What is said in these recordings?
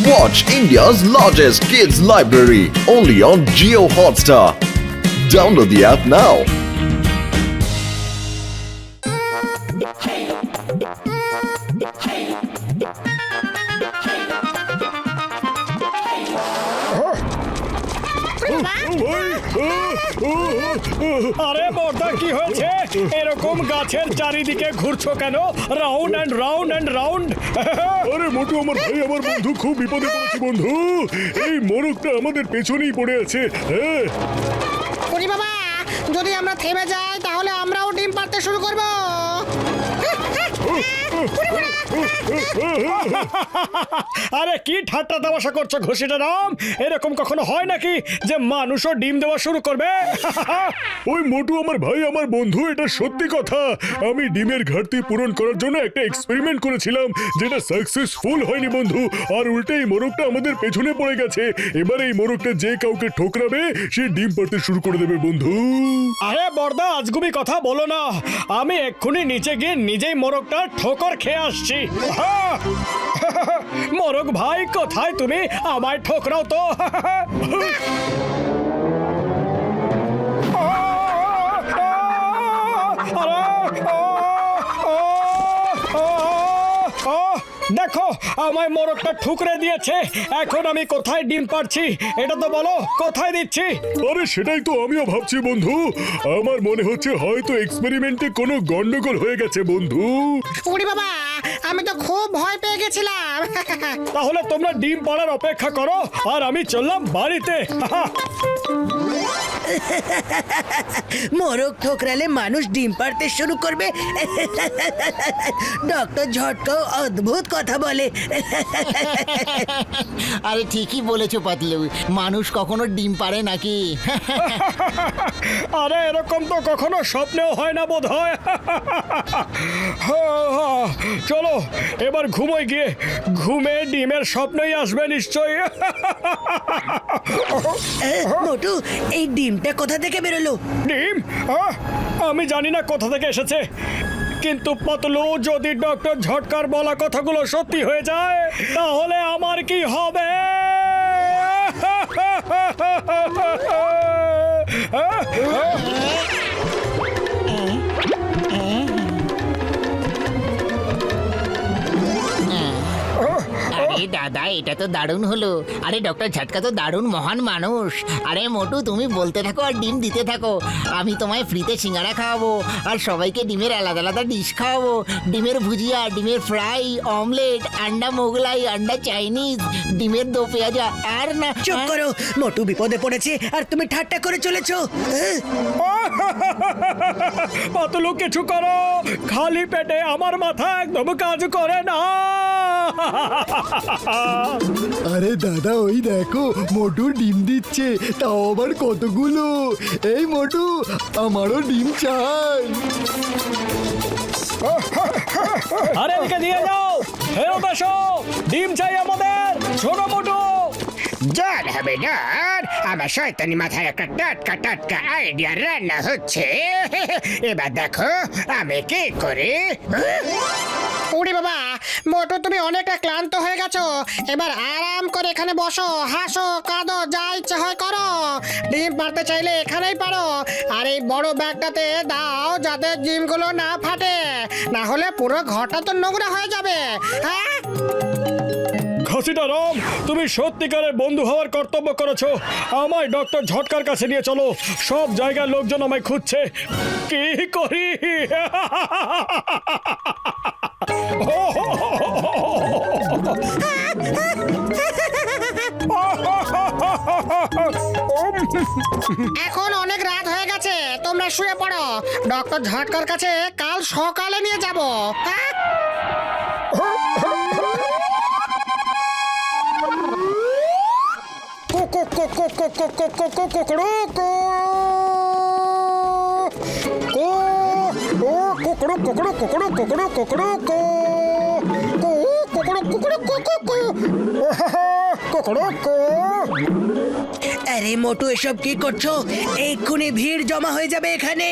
Watch India's largest kids library only on Jio Hotstar. Download the app now. আরে বর্দা কি হয়েছে এরকম গাছের চারিদিকে ঘুরছো কেন round and round and round আরে মোটু আমার ভাই আমার বন্ধু খুব বিপদে পড়েছে বন্ধু এই মোরগটা আমাদের পেছনেই পড়ে আছে হ্যাঁ ওরে বাবা যদি আমরা থেমে যাই তাহলে আমরাও ডিম পাড়তে শুরু করব আরে কি ঠাট্টা তামাশা করছো ঘুষিটা রাম এরকম কখনো হয় নাকি যে মানুষও ডিম দেওয়া শুরু করবে ওই মোটু আমার ভাই আমার বন্ধু এটা সত্যি কথা আমি ডিমের ঘাটতি পূরণ করার জন্য একটা এক্সপেরিমেন্ট করেছিলাম যেটা সাকসেসফুল হয়নি বন্ধু আর উল্টে এই মোরগটা আমাদের পেছনে পড়ে গেছে এবার এই মোরগটা যে কাউকে ঠোকরাবে সে ডিম পাড়তে শুরু করে দেবে বন্ধু আরে বর্দা আজগুবি কথা বলো না আমি এক্ষুনি নিচে গিয়ে নিজেই মোরগটা ঠোকর খেয়ে আসছি মোরগ ভাই কোথায় তুমি আমায় ঠোকরাও তো দেখো আমায় মোরগটা ঠুকরে দিয়েছে এখন আমি কোথায় ডিম পাচ্ছি এটা তো বলো কোথায় দিচ্ছি আরে সেটাই তো আমিও ভাবছি বন্ধু আমার মনে হচ্ছে হয়তো এক্সপেরিমেন্টে কোনো গন্ডগোল হয়ে গেছে বন্ধু ওরে বাবা আমি তো খুব ভয় পেয়ে গেছিলাম তাহলে তোমরা ডিম পাড়ার অপেক্ষা করো আর আমি চললাম বাড়িতে মোরগ ঠোকরালে মানুষ ডিম পাড়তে শুরু করবে ডক্টর ঝটকাও অদ্ভুত কথা বলে আরে ঠিকই বলেছো পাতলু মানুষ কখনো ডিম পারে নাকি আরে এরকম তো কখনো স্বপ্নেও হয় না বোধ হয় চলো এবার ঘুমোই গিয়ে ঘুমে ডিমের স্বপ্নই আসবে নিশ্চয়ই মোটু এই ডিমটা কোথা থেকে বেরোলো ডিম আমি জানি না কোথা থেকে এসেছে কিন্তু পাতলু যদি ডক্টর ঝটকার বলা কথাগুলো সত্যি হয়ে যায় তাহলে আমার কি হবে আরে দাদা এটা তো দারুণ হলো আরে ডক্টর ঝটকা তো দারুণ মহান মানুষ আরে মোটু তুমি বলতে থাকো আর ডিম দিতে থাকো আমি তোমায় ফ্রিতে সিঙ্গারা খাওয়াবো আর সবাইকে ডিমের আলাদা আলাদা ডিশ খাওয়াবো ডিমের ভুজিয়া ডিমের ফ্রাই অমলেট আন্ডা মোগলাই আন্ডা চাইনিজ ডিমের দো পেঁয়াজা আর না চুপ করো মোটু বিপদে পড়েছে আর তুমি ঠাট্টা করে চলেছো পাতলু কিছু করো খালি পেটে আমার মাথা একদম কাজ করে না আরে দাদা ওই দেখো মোটু ডিম দিচ্ছে তাও আবার কতগুলো এই মোটু আমারও ডিম চাই আরে এদিকে দিয়ে যাও ফেরত এসো ডিম চাই আমাদের ছোট মোটু জল হবে জল আমার শয়তানি মাথায় একটা টাটকা টাটকা আইডিয়া রান্না হচ্ছে এবার দেখো আমি কি করি ওরে বাবা মোটু তুমি অনেকটা ক্লান্ত হয়ে গেছো এবার আরাম করে এখানে বসো হাসো কাঁদো যা ইচ্ছে হয় করো ডিম পারতে চাইলে এখানেই পারো আর এই বড় ব্যাগটাতে দাও যাতে ডিমগুলো না ফাটে না হলে পুরো ঘরটা তো নোংরা হয়ে যাবে হ্যাঁ ঘসিটা রাম তুমি সত্যিকারের বন্ধু হওয়ার কর্তব্য করেছো আমায় ডক্টর ঝটকার কাছে নিয়ে চলো সব জায়গার লোকজন আমায় খুঁজছে কি করি এখন অনেক রাত হয়ে গেছে তোমরা শুয়ে পড়ো ডক্টর ঝটকার কাছে কাল সকালে নিয়ে যাব হ্যাঁ আরে মোটু এসব কি করছো এক্ষুনি ভিড় জমা হয়ে যাবে এখানে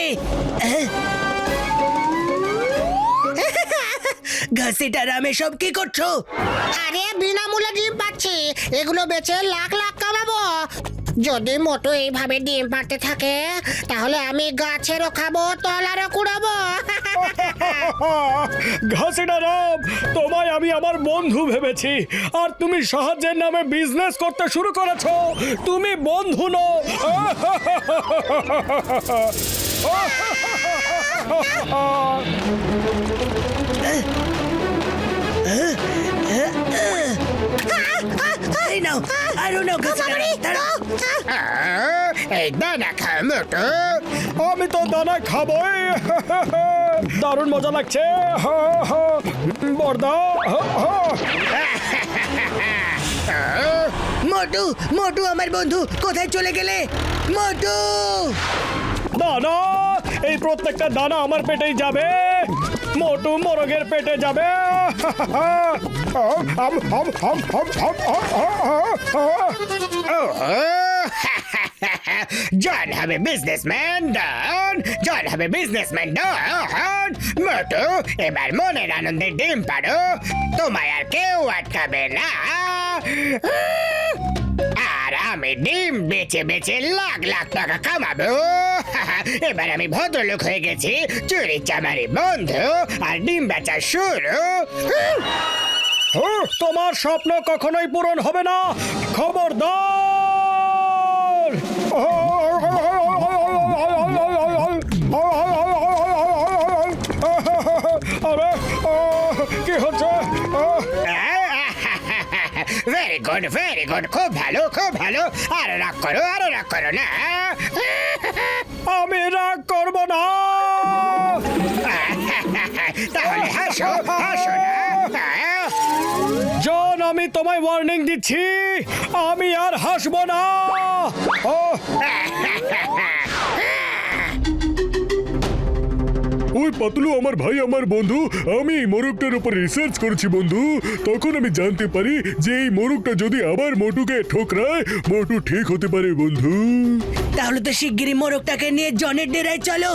ঘাসিটা রাম এসব কি করছো আরে বিনামূল্যে ডিম পাচ্ছি এগুলো বেচে লাখ লাখ কামাবো। যদি মোটু এইভাবে ডিম পাড়তে থাকে তাহলে আমি গাছেরও খাবো, তলারও কুড়াবো। ঘাসিটা রাম, তোমায় আমি আমার বন্ধু ভেবেছি আর তুমি সাহায্যের নামে বিজনেস করতে শুরু করেছো। তুমি বন্ধু নও। এই নাও, আরো নাও দাঁড়াও। এই দানা খা মোটু। আমি তো দানা খাবোই। দারুণ মজা লাগছে বর্দা। মোটু, মোটু আমার বন্ধু, কোথায় চলে গেলে? মোটু! দানা, এই প্রত্যেকটা দানা আমার পেটেই যাবে। মোটু মোরগের পেটে যাবে। জন হবে বিজনেসম্যান ডন, জন হবে বিজনেসম্যান ডন। মোটু, এবার মনের আনন্দে ডিম পাড়ো, তোমায় আর কেউ আটকাবে না। আর আমি ডিম বেচে বেচে লাখ লাখ টাকা কামাবো। এবার আমি ভদ্রলোক হয়ে গেছি, চুরি চামারি বন্ধ আর ডিম বেচা শুরু। তোমার স্বপ্ন কখনোই পূরণ হবে না, খবরদার। আরে কি হচ্ছে? ভেরি গুড, ভেরি গুড, খুব ভালো, খুব ভালো। আরো রাগ করো, আরো রাগ করো না। আমি রাগ করব না। তাহলে হাসো, হাসো না। জন, আমি তোমায় ওয়ার্নিং দিচ্ছি, আমি আর হাসবো না। ওই পাতলু আমার ভাই, আমার বন্ধু। আমি এই মোরগটার উপর রিসার্চ করেছি বন্ধু। তখন আমি জানতে পারি যে এই মোরগটা যদি আবার মোটুকে ঠোকরায়, মোটু ঠিক হতে পারে বন্ধু। তাহলে তো শিগগিরই মোরগটাকে নিয়ে জনের ডেরায় চলো।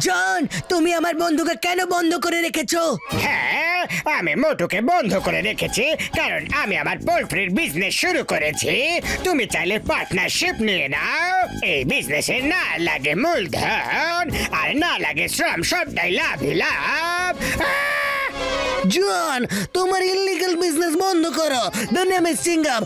জন, তুমি আমার বন্ধুকে কেন বন্ধ করে রেখেছো? হ্যাঁ, আমি মোটুকে বন্ধ করে রেখেছি কারণ আমি আমার পোল্ট্রির বিজনেস শুরু করেছি। তুমি চাইলে পার্টনারশিপ নিয়ে নাও। এই বিজনেসে না লাগে মূলধন আর না লাগে শ্রম, সবটাই লাভই লাভ। জন, তোমার ইল্লিগাল বিজনেস বন্ধ করো। The name is Singham.